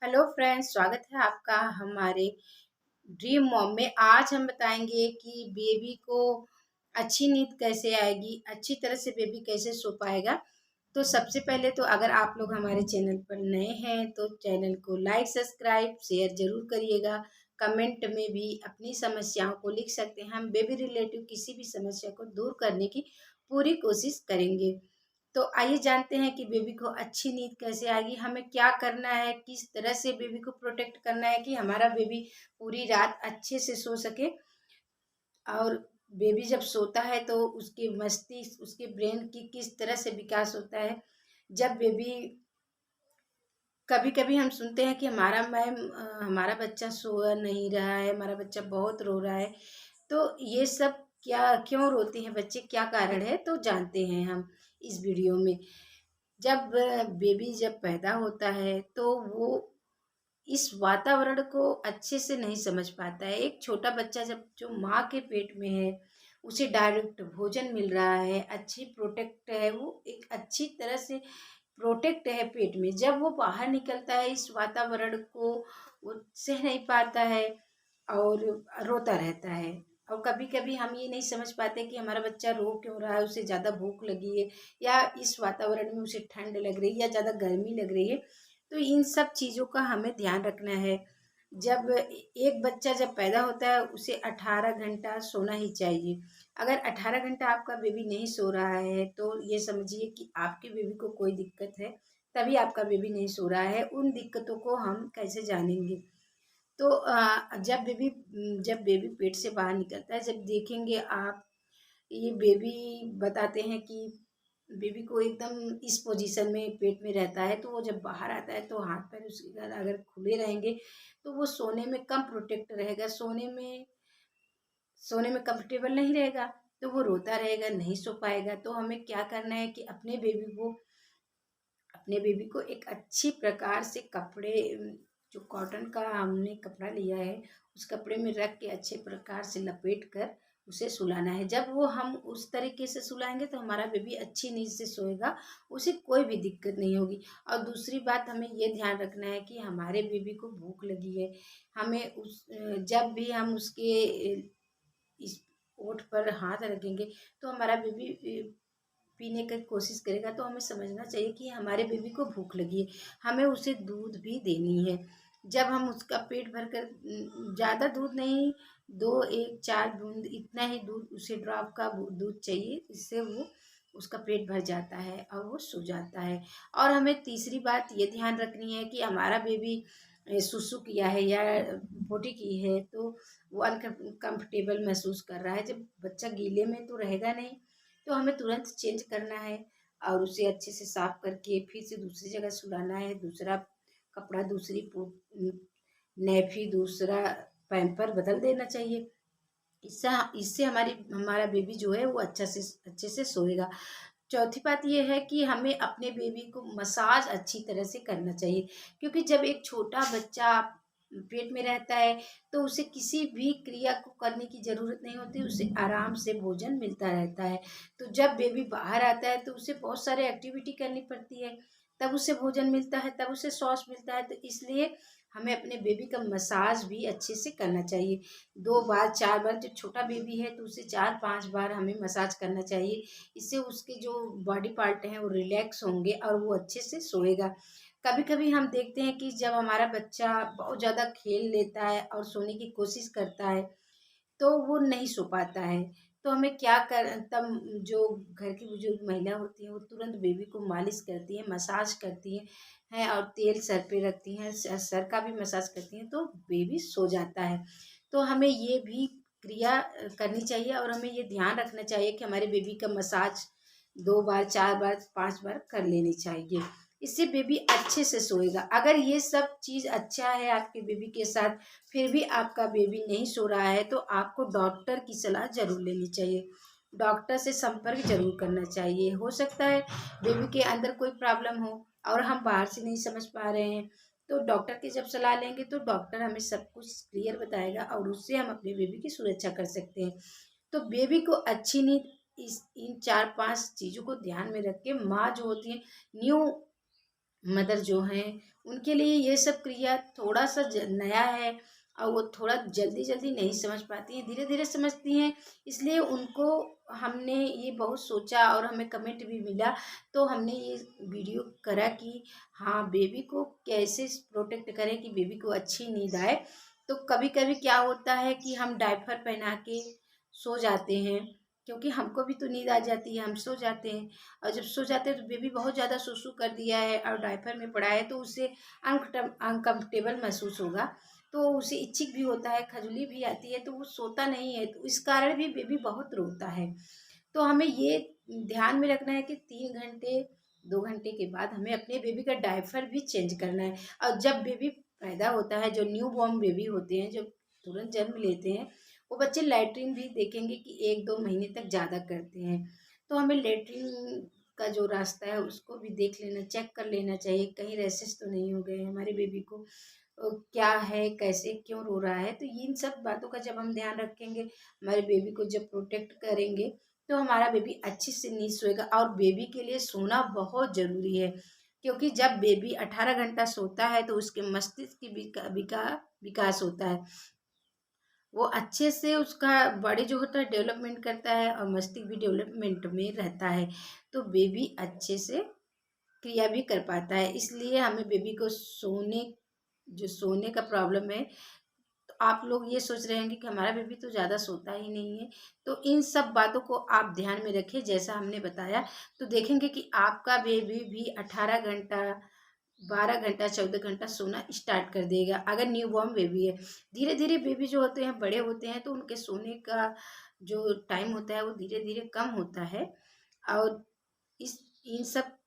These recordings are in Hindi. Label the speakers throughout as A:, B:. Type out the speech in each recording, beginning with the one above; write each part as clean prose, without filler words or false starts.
A: हेलो फ्रेंड्स, स्वागत है आपका हमारे ड्रीम मॉम में। आज हम बताएंगे कि बेबी को अच्छी नींद कैसे आएगी, अच्छी तरह से बेबी कैसे सो पाएगा। तो सबसे पहले तो अगर आप लोग हमारे चैनल पर नए हैं तो चैनल को लाइक, सब्सक्राइब, शेयर जरूर करिएगा। कमेंट में भी अपनी समस्याओं को लिख सकते हैं। हम बेबी रिलेटिव किसी भी समस्या को दूर करने की पूरी कोशिश करेंगे। तो आइए जानते हैं कि बेबी को अच्छी नींद कैसे आएगी, हमें क्या करना है, किस तरह से बेबी को प्रोटेक्ट करना है कि हमारा बेबी पूरी रात अच्छे से सो सके। और बेबी जब सोता है तो उसके मस्तिष्क, उसके ब्रेन की किस तरह से विकास होता है। जब बेबी, कभी कभी हम सुनते हैं कि हमारा बच्चा सो नहीं रहा है, हमारा बच्चा बहुत रो रहा है। तो ये सब क्या, क्यों रोते हैं बच्चे, क्या कारण है, तो जानते हैं हम इस वीडियो में। जब बेबी जब पैदा होता है तो वो इस वातावरण को अच्छे से नहीं समझ पाता है। एक छोटा बच्चा जब जो माँ के पेट में है, उसे डायरेक्ट भोजन मिल रहा है, अच्छी प्रोटेक्ट है, वो एक अच्छी तरह से प्रोटेक्ट है पेट में। जब वो बाहर निकलता है इस वातावरण को वो सह नहीं पाता है और रोता रहता है। और कभी कभी हम ये नहीं समझ पाते कि हमारा बच्चा रो क्यों रहा है, उसे ज़्यादा भूख लगी है या इस वातावरण में उसे ठंड लग रही है या ज़्यादा गर्मी लग रही है। तो इन सब चीज़ों का हमें ध्यान रखना है। जब एक बच्चा जब पैदा होता है उसे 18 घंटा सोना ही चाहिए। अगर 18 घंटा आपका बेबी नहीं सो रहा है तो ये समझिए कि आपके बेबी को कोई दिक्कत है, तभी आपका बेबी नहीं सो रहा है। उन दिक्कतों को हम कैसे जानेंगे? तो जब बेबी पेट से बाहर निकलता है, जब देखेंगे आप, ये बेबी बताते हैं कि बेबी को एकदम इस पोजीशन में पेट में रहता है, तो वो जब बाहर आता है तो हाथ पैर उसके अगर खुले रहेंगे तो वो सोने में कम प्रोटेक्ट रहेगा, सोने में कंफर्टेबल नहीं रहेगा, तो वो रोता रहेगा, नहीं सो पाएगा। तो हमें क्या करना है कि अपने बेबी को एक अच्छी प्रकार से कपड़े, जो कॉटन का हमने कपड़ा लिया है, उस कपड़े में रख के अच्छे प्रकार से लपेट कर उसे सुलाना है। जब वो हम उस तरीके से सुलाएंगे तो हमारा बेबी अच्छी नींद से सोएगा, उसे कोई भी दिक्कत नहीं होगी। और दूसरी बात, हमें ये ध्यान रखना है कि हमारे बेबी को भूख लगी है, हमें जब भी हम उसके इस ओठ पर हाथ रखेंगे तो हमारा बेबी पीने की कोशिश करेगा, तो हमें समझना चाहिए कि हमारे बेबी को भूख लगी है, हमें उसे दूध भी देनी है। जब हम उसका पेट भर कर, ज़्यादा दूध नहीं, दो एक चार बूंद इतना ही दूध, उसे ड्रॉप का दूध चाहिए, इससे वो उसका पेट भर जाता है और वो सो जाता है। और हमें तीसरी बात ये ध्यान रखनी है कि हमारा बेबी सुसु किया है या पोटी की है तो वो अनकंफर्टेबल महसूस कर रहा है। जब बच्चा गीले में तो रहेगा नहीं, तो हमें तुरंत चेंज करना है और उसे अच्छे से साफ करके फिर से दूसरी जगह सुलाना है। दूसरा कपड़ा, नैफी, दूसरा पैम्पर बदल देना चाहिए। इससे इससे हमारा बेबी जो है वो अच्छे से सोएगा। चौथी बात ये है कि हमें अपने बेबी को मसाज अच्छी तरह से करना चाहिए, क्योंकि जब एक छोटा बच्चा पेट में रहता है तो उसे किसी भी क्रिया को करने की ज़रूरत नहीं होती, उसे आराम से भोजन मिलता रहता है। तो जब बेबी बाहर आता है तो उसे बहुत सारे एक्टिविटी करनी पड़ती है, तब उसे भोजन मिलता है, तब उसे सॉस मिलता है। तो इसलिए हमें अपने बेबी का मसाज भी अच्छे से करना चाहिए। 2 बार 4 बार, जब छोटा बेबी है तो उसे 4-5 बार हमें मसाज करना चाहिए। इससे उसके जो बॉडी पार्ट हैं वो रिलैक्स होंगे और वो अच्छे से सोएगा। कभी कभी हम देखते हैं कि जब हमारा बच्चा बहुत ज़्यादा खेल लेता है और सोने की कोशिश करता है तो वो नहीं सो पाता है। तो हमें क्या कर तब जो घर की बुजुर्ग महिला होती हैं वो तुरंत बेबी को मालिश करती हैं, मसाज करती हैं और तेल सर पे रखती हैं, सर का भी मसाज करती हैं, तो बेबी सो जाता है। तो हमें ये भी क्रिया करनी चाहिए और हमें ये ध्यान रखना चाहिए कि हमारे बेबी का मसाज 2 बार 4 बार 5 बार कर लेनी चाहिए। इससे बेबी अच्छे से सोएगा। अगर ये सब चीज़ अच्छा है आपके बेबी के साथ, फिर भी आपका बेबी नहीं सो रहा है तो आपको डॉक्टर की सलाह ज़रूर लेनी चाहिए। डॉक्टर से संपर्क ज़रूर करना चाहिए। हो सकता है बेबी के अंदर कोई प्रॉब्लम हो और हम बाहर से नहीं समझ पा रहे हैं, तो डॉक्टर की जब सलाह लेंगे तो डॉक्टर हमें सब कुछ क्लियर बताएगा और उससे हम अपने बेबी की सुरक्षा कर सकते हैं। तो बेबी को अच्छी नींद, इस इन 4-5 चीज़ों को ध्यान में रख के माँ जो होती है, न्यू मदर जो हैं उनके लिए ये सब क्रिया थोड़ा सा नया है और वो थोड़ा जल्दी जल्दी नहीं समझ पाती हैं, धीरे धीरे समझती हैं। इसलिए उनको हमने ये बहुत सोचा और हमें कमेंट भी मिला, तो हमने ये वीडियो करा कि हाँ बेबी को कैसे प्रोटेक्ट करें कि बेबी को अच्छी नींद आए। तो कभी कभी क्या होता है कि हम डायपर पहना के सो जाते हैं, क्योंकि हमको भी तो नींद आ जाती है, हम सो जाते हैं। और जब सो जाते हैं तो बेबी बहुत ज़्यादा सुसु कर दिया है और डायपर में पड़ा है तो उसे अनकम्फर्टेबल महसूस होगा, तो उसे इच्छिक भी होता है, खजली भी आती है, तो वो सोता नहीं है, तो इस कारण भी बेबी बहुत रोता है। तो हमें ये ध्यान में रखना है कि 3 घंटे 2 घंटे के बाद हमें अपने बेबी का डायपर भी चेंज करना है। और जब बेबी पैदा होता है, जो न्यू बॉर्न बेबी होते हैं, जो तुरंत जन्म लेते हैं, वो बच्चे लैट्रिन भी देखेंगे कि 1-2 महीने तक ज़्यादा करते हैं। तो हमें लैट्रिन का जो रास्ता है उसको भी देख लेना, चेक कर लेना चाहिए, कहीं रैशेस तो नहीं हो गए हैं हमारे बेबी को, क्या है, कैसे, क्यों रो रहा है। तो इन सब बातों का जब हम ध्यान रखेंगे, हमारे बेबी को जब प्रोटेक्ट करेंगे, तो हमारा बेबी अच्छी से नींद सोएगा। और बेबी के लिए सोना बहुत ज़रूरी है, क्योंकि जब बेबी 18 घंटा सोता है तो उसके मस्तिष्क की विकास होता है, वो अच्छे से उसका बॉडी जो होता है डेवलपमेंट करता है और मस्तिष्क भी डेवलपमेंट में रहता है, तो बेबी अच्छे से क्रिया भी कर पाता है। इसलिए हमें बेबी को सोने का प्रॉब्लम है, तो आप लोग ये सोच रहे होंगे कि हमारा बेबी तो ज़्यादा सोता ही नहीं है, तो इन सब बातों को आप ध्यान में रखें जैसा हमने बताया। तो देखेंगे कि आपका बेबी भी 18 घंटा 12 घंटा 14 घंटा सोना स्टार्ट कर देगा, अगर न्यू बॉर्न बेबी है। धीरे धीरे बेबी जो होते हैं बड़े होते हैं तो उनके सोने का जो टाइम होता है वो धीरे धीरे कम होता है। और इस इन सब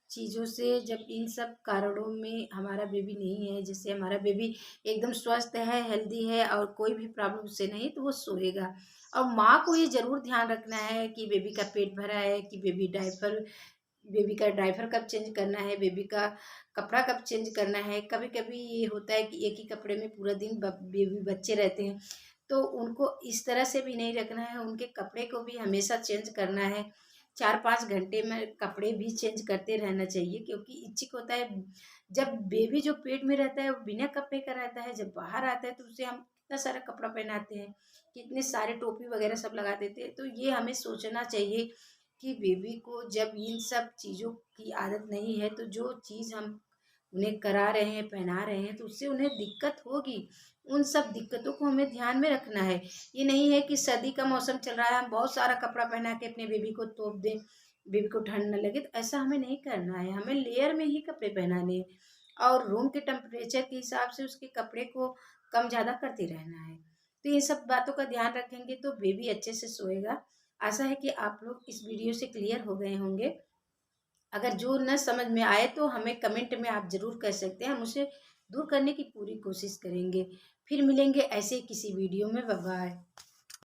A: चीज़ों से, जब इन सब कारणों में हमारा बेबी नहीं है, जैसे हमारा बेबी एकदम स्वस्थ है, हेल्दी है और कोई भी प्रॉब्लम उससे नहीं, तो वो सोएगा। और माँ को ये ज़रूर ध्यान रखना है कि बेबी का पेट भरा है, कि बेबी का डायपर कब चेंज करना है, बेबी का कपड़ा कब चेंज करना है। कभी कभी ये होता है कि एक ही कपड़े में पूरा दिन बेबी बच्चे रहते हैं, तो उनको इस तरह से भी नहीं रखना है, उनके कपड़े को भी हमेशा चेंज करना है। 4-5 घंटे में कपड़े भी चेंज करते रहना चाहिए, क्योंकि इच्छिक होता है। जब बेबी जो पेट में रहता है वो बिना कपड़े का रहता है, जब बाहर आता है तो उसे हम कितना सारा कपड़ा पहनाते हैं, कितने सारे टोपी वगैरह सब लगा देते हैं। तो ये हमें सोचना चाहिए कि बेबी को जब इन सब चीज़ों की आदत नहीं है, तो जो चीज़ हम उन्हें करा रहे हैं, पहना रहे हैं, तो उससे उन्हें दिक्कत होगी। उन सब दिक्कतों को हमें ध्यान में रखना है। ये नहीं है कि सर्दी का मौसम चल रहा है, हम बहुत सारा कपड़ा पहना के अपने बेबी को तोप दें, बेबी को ठंड न लगे, तो ऐसा हमें नहीं करना है। हमें लेयर में ही कपड़े पहनाने हैं और रूम के टेम्परेचर के हिसाब से उसके कपड़े को कम ज़्यादा करते रहना है। तो इन सब बातों का ध्यान रखेंगे तो बेबी अच्छे से सोएगा। आशा है कि आप लोग इस वीडियो से क्लियर हो गए होंगे। अगर जो न समझ में आए तो हमें कमेंट में आप ज़रूर कह सकते हैं, हम उसे दूर करने की पूरी कोशिश करेंगे। फिर मिलेंगे ऐसे किसी वीडियो में। Bye bye.